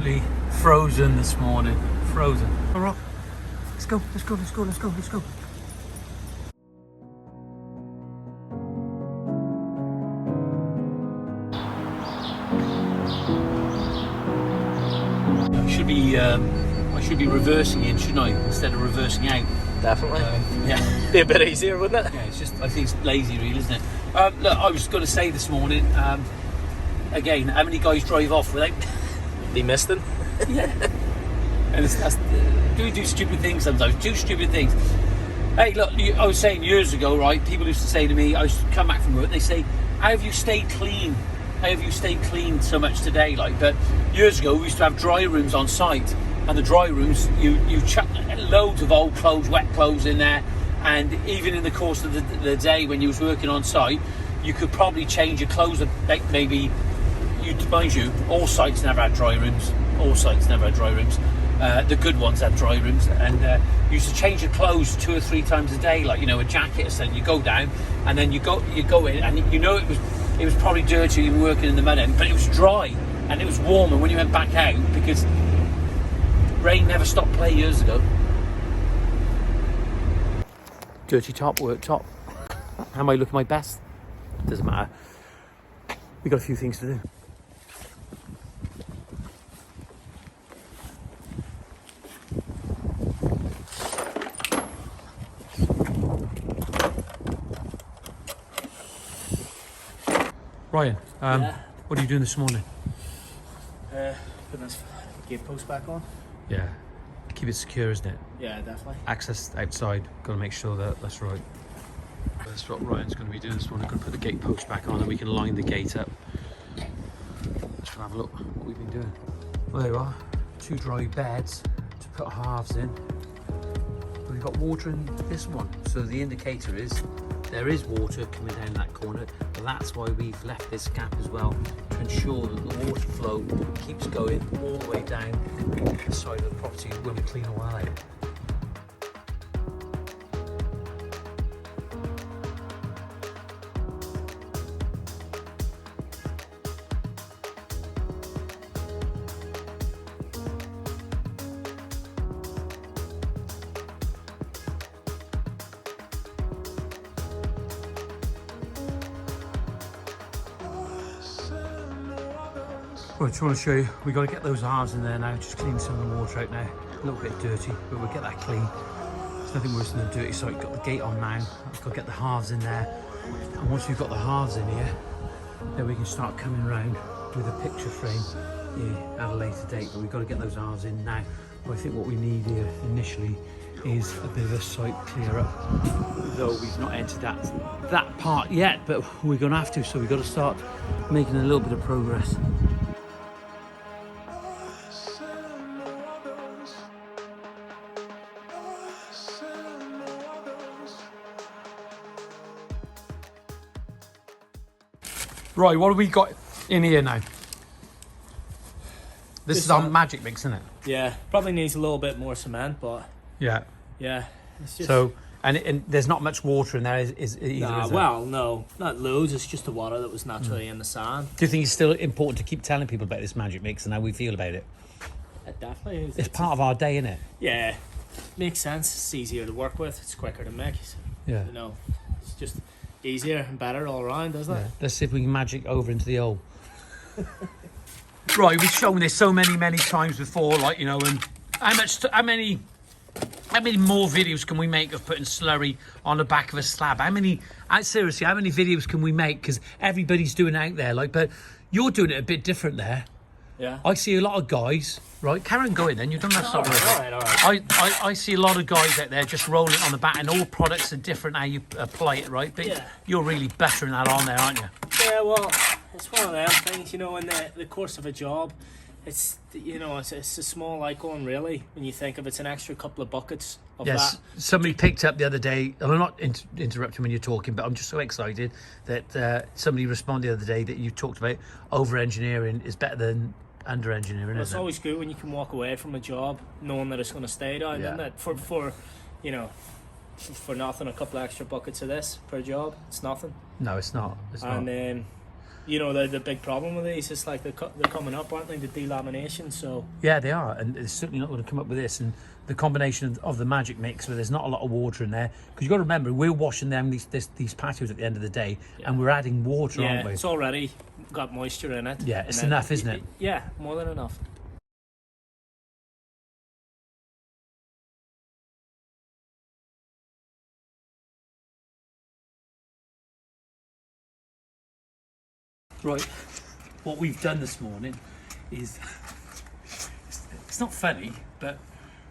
absolutely frozen this morning. Frozen. All right, let's go. Let's go. Let's go. Let's go. Let's go. I should be reversing in, shouldn't I, instead of reversing out? Definitely. Yeah. Be a bit easier, wouldn't it? Yeah, it's just, I think it's lazy really, isn't it? Look, I was going to say this morning, again, how many guys drive off without... They missed it. Yeah. And we do stupid things sometimes, do stupid things. Hey, look, I was saying years ago, right, people used to say to me, I used to come back from work, they say, how have you stayed clean? How have you stayed clean so much today? Like, but years ago, we used to have dry rooms on site, and the dry rooms, you chuck loads of old clothes, wet clothes in there, and even in the course of the day when you was working on site, you could probably change your clothes, maybe, mind you, all sites never had dry rooms. All sites never had dry rooms. The good ones had dry rooms, and you used to change your clothes 2 or 3 times a day, like, you know, a jacket or something. You go down, and then you go in, and you know it was probably dirty, you were working in the mud end, but it was dry and it was warm. And when you went back out, because rain never stopped play years ago. Dirty top, work top. How am I looking my best? Doesn't matter. We've got a few things to do. Ryan, what are you doing this morning? Putting this gate post back on. Yeah, keep it secure, isn't it? Yeah, definitely. Access outside, got to make sure that that's right. That's what Ryan's going to be doing this morning. Going to put the gate post back on, and we can line the gate up. Let's have a look what we've been doing. Well, there you are, 2 dry beds to put halves in. We've got water in this one, so the indicator is there is water coming down that corner. But that's why we've left this gap as well, to ensure that the water flow keeps going all the way down the side of the property when we clean all that out. Well, I just want to show you, we've got to get those halves in there now, just clean some of the water out now. A little bit dirty, but we'll get that clean. There's nothing worse than a dirty site. Got the gate on now, I've got to get the halves in there. And once we've got the halves in here, then we can start coming around with a picture frame at a later date. But we've got to get those halves in now. But I think what we need here initially is a bit of a site clear up. Though we've not entered that part yet, but we're going to have to, so we've got to start making a little bit of progress. Right, what have we got in here now? This is our magic mix, isn't it? Yeah, probably needs a little bit more cement, but yeah, it's just... So and there's not much water in there, is either? Nah, is there? well, no, not loads. It's just the water that was naturally in the sand. Do you think it's still important to keep telling people about this magic mix and how we feel about it? It definitely is. It's part of our day, isn't it? Yeah, makes sense. It's easier to work with. It's quicker to make. Yeah. You know, it's just easier and better all around, doesn't it? Let's see if we can magic over into the hole. Right, we've shown this so many times before, like, you know, and how many more videos can we make of putting slurry on the back of a slab? Seriously, how many videos can we make? Because everybody's doing it out there, like, but you're doing it a bit different there. Yeah. I see a lot of guys, right? Karen, go in then. You've done that sort of All right. I see a lot of guys out there just rolling it on the back, and all products are different how you apply it, right? But you're really buttering that on there, aren't you? Yeah, well, it's one of them things, you know, in the course of a job. It's, you know, it's a small icon, really, when you think of it's an extra couple of buckets of that. Somebody picked up the other day, and I'm not interrupting when you're talking, but I'm just so excited that somebody responded the other day that you talked about over-engineering is better than under-engineering, It's always good when you can walk away from a job knowing that it's going to stay down, isn't it? For you know, for nothing, a couple of extra buckets of this per job, it's nothing. No, it's not. It's not. you know, the big problem with these is like they're coming up, aren't they, the delamination? So Yeah, they are, and it's certainly not going to come up with this. And the combination of the magic mix, where there's not a lot of water in there, because you've got to remember we're washing them these patios at the end of the day, and we're adding water, yeah, aren't we? it's already got moisture in it. Yeah, it's enough, isn't it? Yeah, more than enough. Right, what we've done this morning is, it's not funny, but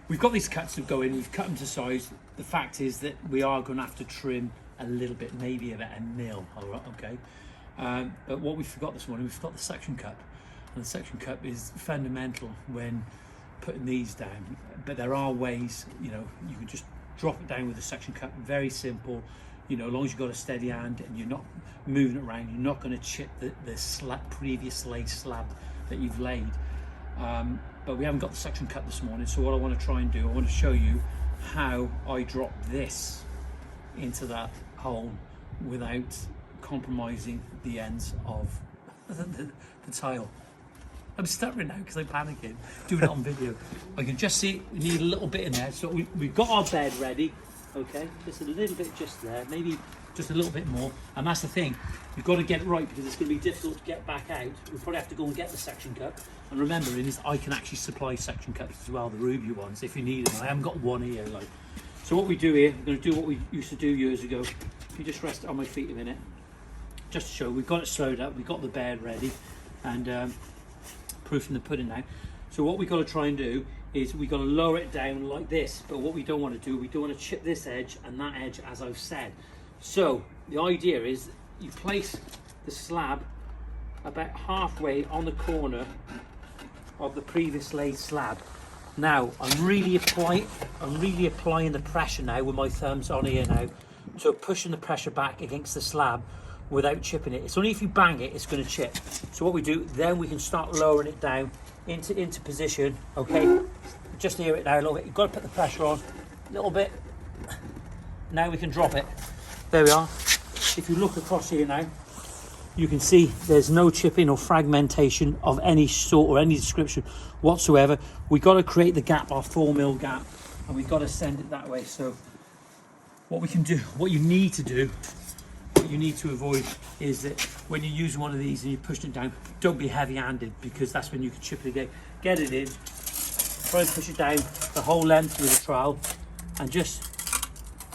we've got these cuts that go in, we've cut them to size. The fact is that we are going to have to trim a little bit, maybe about a mil, all right, okay? But what we forgot this morning, we forgot the section cup. And the section cup is fundamental when putting these down. But there are ways, you know, you can just drop it down with a section cup, very simple. You know, as long as you've got a steady hand and you're not moving it around, you're not going to chip the previous laid slab that you've laid. But we haven't got the section cut this morning, so what I want to try and do, I want to show you how I drop this into that hole without compromising the ends of the tile. I'm stuttering now because I'm panicking, doing it on video. I can just see we need a little bit in there. So we've got our bed ready, okay? Just a little bit just there, maybe just a little bit more. And that's the thing, you've got to get it right because it's going to be difficult to get back out. We'll probably have to go and get the section cup. And remember, I can actually supply section cups as well, the ruby ones, if you need them. I haven't got one here, like. So what we do here, we're going to do what we used to do years ago. If you just rest on my feet a minute, just to show, we've got it slowed up, we've got the bed ready, and proof in the pudding now. So what we've got to try and do is we've got to lower it down like this, but what we don't want to do, we don't want to chip this edge and that edge, as I've said. So the idea is you place the slab about halfway on the corner of the previous laid slab. Now I'm really applying the pressure now with my thumbs on here now, so pushing the pressure back against the slab without chipping it. It's only if you bang it, it's going to chip. So what we do, then we can start lowering it down into position, okay? Just near it now a little bit. You've got to put the pressure on a little bit. Now we can drop it. There we are. If you look across here now, you can see there's no chipping or fragmentation of any sort or any description whatsoever. We've got to create the gap, our 4mm gap, and we've got to send it that way. So what we can do, what you need to avoid is that when you use one of these and you push it down, don't be heavy-handed, because that's when you can chip it again. Get it in, try and push it down the whole length with a trowel, and just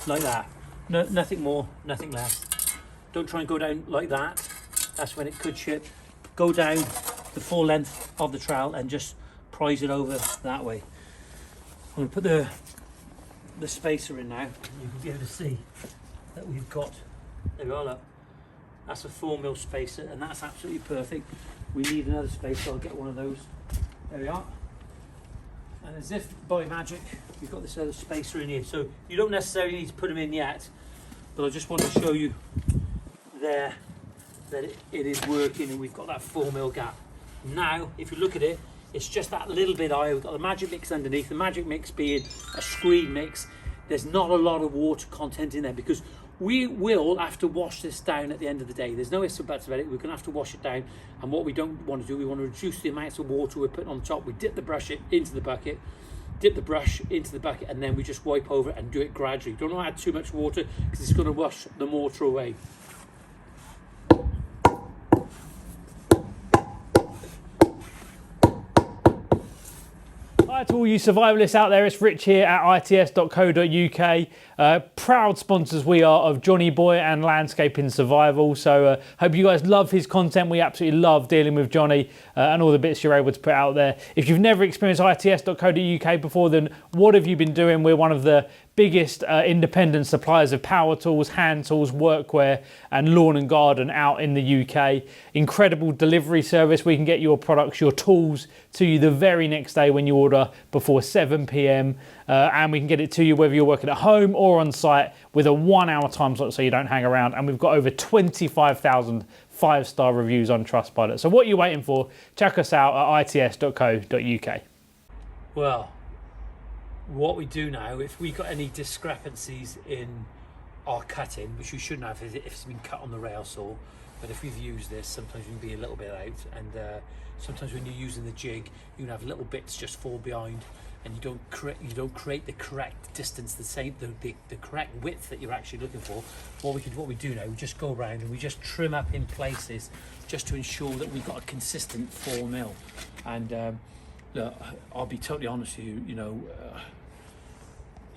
like that. No, nothing more, nothing less. Don't try and go down like that. That's when it could chip. Go down the full length of the trowel and just prise it over that way. I'm going to put the spacer in now. You can be able to see that we've got, there we are, look. That's a 4mm spacer, and that's absolutely perfect. We need another spacer, I'll get one of those. There we are. And as if by magic, we've got this other spacer in here. So you don't necessarily need to put them in yet, but I just want to show you there that it is working, and we've got that 4mm gap. Now, if you look at it, it's just that little bit higher. We've got the magic mix underneath, the magic mix being a screen mix. There's not a lot of water content in there, because we will have to wash this down at the end of the day. There's no ifs or buts about it. We're going to have to wash it down, and what we don't want to do, we want to reduce the amounts of water we're putting on top. We dip the brush into the bucket, dip the brush into the bucket, and then we just wipe over and do it gradually. Don't want to add too much water, because it's going to wash the mortar away. Hi to all you survivalists out there, it's Rich here at its.co.uk. Proud sponsors we are of Johnny Boy and Landscaping Survival, so hope you guys love his content. We absolutely love dealing with Johnny and all the bits you're able to put out there. If you've never experienced its.co.uk before, then what have you been doing? We're one of the biggest independent suppliers of power tools, hand tools, workwear and lawn and garden out in the UK. Incredible delivery service. We can get your products, your tools to you the very next day when you order before 7 p.m. And we can get it to you whether you're working at home or on site with a 1 hour time slot, so you don't hang around. And we've got over 25,000 5-star reviews on Trustpilot. So what are you waiting for? Check us out at its.co.uk. Well, what we do now, if we got any discrepancies in our cutting, which we shouldn't have if it's been cut on the rail saw, But if we've used this, sometimes we can be a little bit out, and sometimes when you're using the jig, you can have little bits just fall behind, and you don't create the correct distance, the correct width that you're actually looking for. What we do now, we just go around and we just trim up in places just to ensure that we've got a consistent 4 mil. And look, I'll be totally honest with you,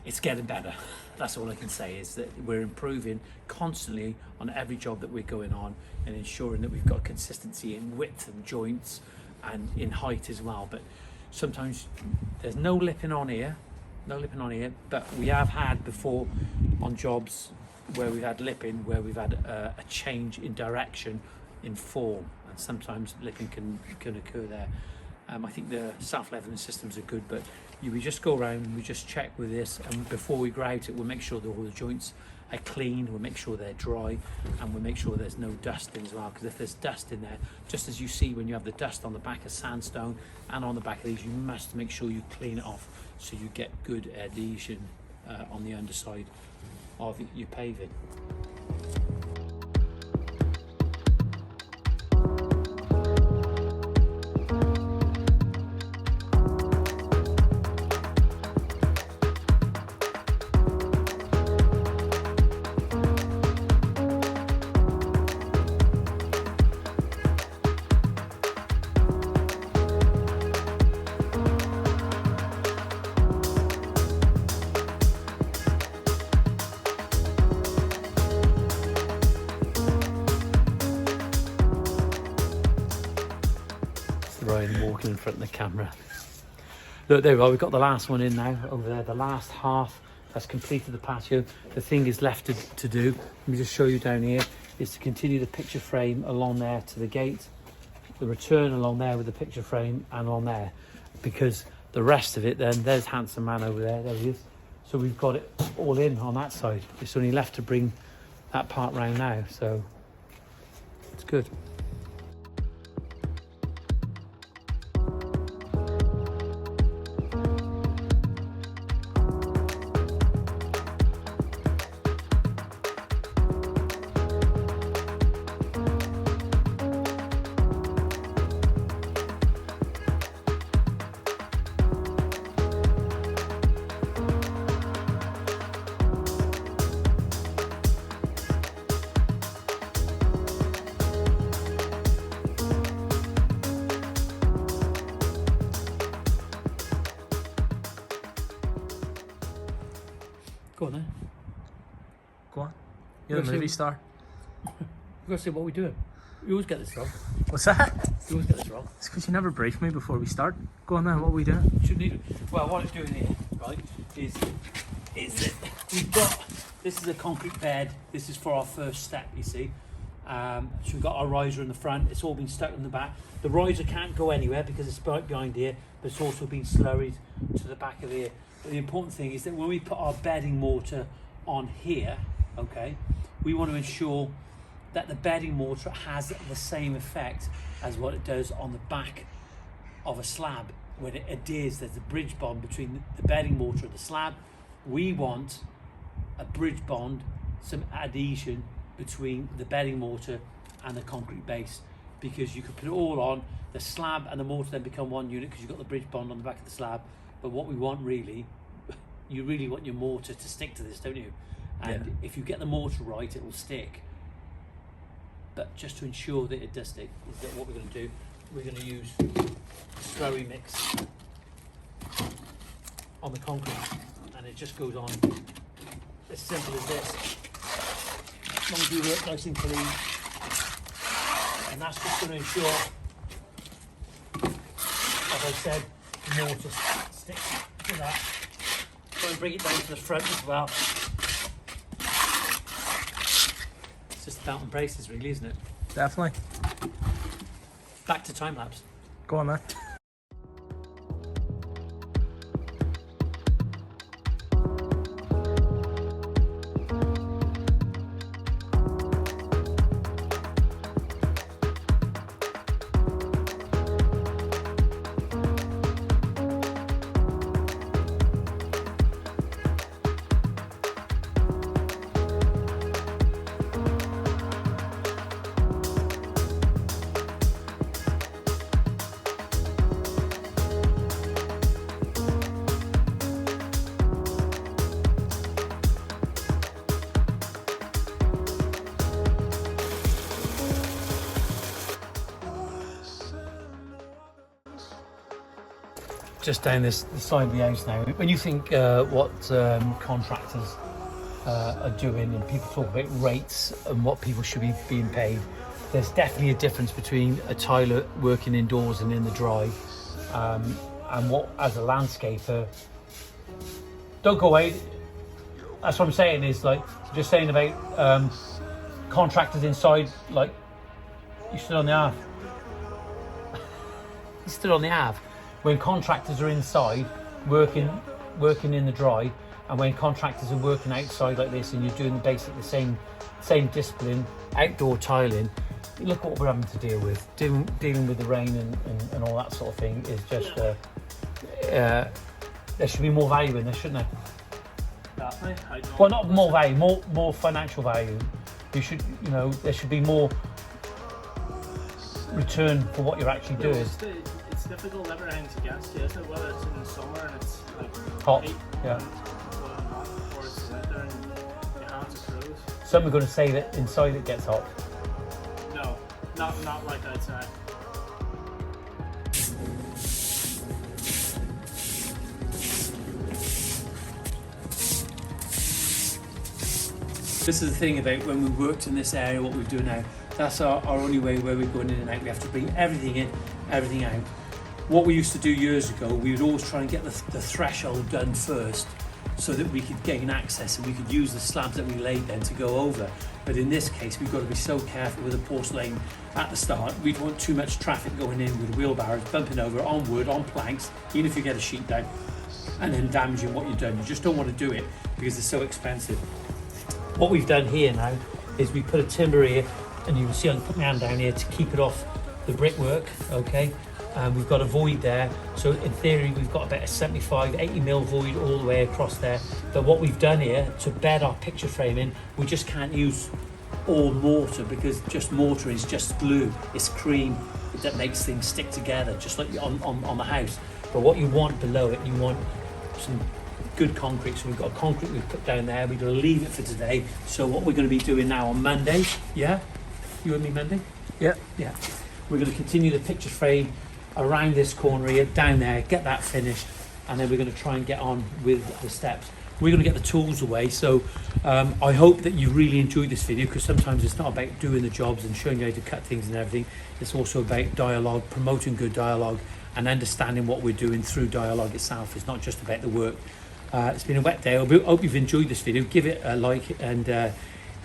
it's getting better. That's all I can say, is that we're improving constantly on every job that we're going on, and ensuring that we've got consistency in width and joints and in height as well. But sometimes there's no lipping on here, but we have had before on jobs where we've had lipping, where we've had a change in direction, in form, and sometimes lipping can occur there. I think the self-leveling systems are good, but we just go around and we just check with this, and before we grout it, we'll make sure that all the joints are clean, we'll make sure they're dry, and we'll make sure there's no dust in as well, because if there's dust in there, just as you see when you have the dust on the back of sandstone and on the back of these, you must make sure you clean it off so you get good adhesion on the underside of your paving. Ryan walking in front of the camera. Look, there we are, we've got the last one in now, over there, the last half has completed the patio. The thing is left to do, let me just show you down here, is to continue the picture frame along there to the gate, the return along there with the picture frame and along there, because the rest of it then, there's handsome man over there, there he is. So we've got it all in on that side. It's only left to bring that part round now, so it's good. Go on then. Go on. You're the movie star. We've got to see what we're doing. You always get this wrong. What's that? You always get this wrong. It's because you never briefed me before we start. Go on then, what are we doing? Shouldn't need it. Well, what I'm doing here, right, is that we've got, this is a concrete bed. This is for our first step, you see. So we've got our riser in the front. It's all been stuck in the back. The riser can't go anywhere because it's right behind here, but it's also been slurried to the back of here. But the important thing is that when we put our bedding mortar on here, okay, we want to ensure that the bedding mortar has the same effect as what it does on the back of a slab. When it adheres, there's a bridge bond between the bedding mortar and the slab. We want a bridge bond, some adhesion between the bedding mortar and the concrete base, because you could put it all on, the slab and the mortar then become one unit because you've got the bridge bond on the back of the slab. But what we want really, you really want your mortar to stick to this, don't you? And if you get the mortar right, it will stick. But just to ensure that it does stick, is that what we're going to do, we're going to use slurry mix on the concrete, and it just goes on as simple as this. As long as we work nice and clean, and that's just going to ensure, as I said, the mortar sticks to that. Try and bring it down to the front as well. It's just belt and braces really, isn't it? Definitely. Back to time lapse. Go on then. just down the side of the house now. When you think what contractors are doing, and people talk about rates and what people should be being paid, there's definitely a difference between a tiler working indoors and in the dry, and what, as a landscaper, don't go away. That's what I'm saying, is like, just saying about contractors inside, like, you stood on the Ave. You stood on the Ave. When contractors are inside working in the dry, and when contractors are working outside like this, and you're doing basically the same discipline, outdoor tiling, look what we're having to deal with. Dealing with the rain and all that sort of thing is just there should be more value in there, shouldn't there? Definitely. Well, not more value, more financial value. There should be more return for what you're actually doing. It's difficult everything to get to, isn't it? Whether it's in the summer and it's like Hot, heat, yeah. or it's winter and your hands are froze. Some are going to say that inside it gets hot. No, not like outside. This is the thing about when we worked in this area, what we're doing now. That's our only way where we're going in and out. We have to bring everything in, everything out. What we used to do years ago, we would always try and get the threshold done first, so that we could gain access and we could use the slabs that we laid then to go over. But in this case, we've got to be so careful with the porcelain at the start. We don't want too much traffic going in with wheelbarrows, bumping over on wood, on planks, even if you get a sheet down, and then damaging what you've done. You just don't want to do it because it's so expensive. What we've done here now is we put a timber here, and you can see I can put my hand down here to keep it off the brickwork, okay? We've got a void there, so in theory we've got about a 75, 80 mil void all the way across there. But what we've done here to bed our picture frame in, we just can't use all mortar, because just mortar is just glue, it's cream that makes things stick together, just like on the house. But what you want below it, you want some good concrete. So we've got concrete we've put down there. We're going to leave it for today. So what we're going to be doing now on Monday, yeah? You and me Monday? Yeah. Yeah. We're going to continue the picture frame around this corner here, down there, get that finished, and then we're going to try and get on with the steps. We're going to get the tools away. So I hope that you really enjoyed this video, because sometimes it's not about doing the jobs and showing you how to cut things and everything. It's also about dialogue, promoting good dialogue, and understanding what we're doing through dialogue itself. It's not just about the work. It's been a wet day. I hope you've enjoyed this video. Give it a like, and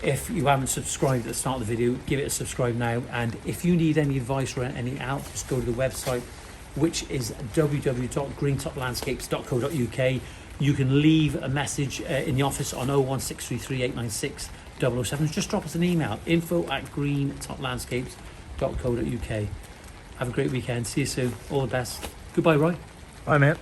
if you haven't subscribed at the start of the video, give it a subscribe now. And if you need any advice or any help, just go to the website, which is www.greentoplandscapes.co.uk. You can leave a message in the office on 01633 896 007. Just drop us an email, info@greentoplandscapes.co.uk. Have a great weekend. See you soon. All the best. Goodbye, Roy. Bye, mate.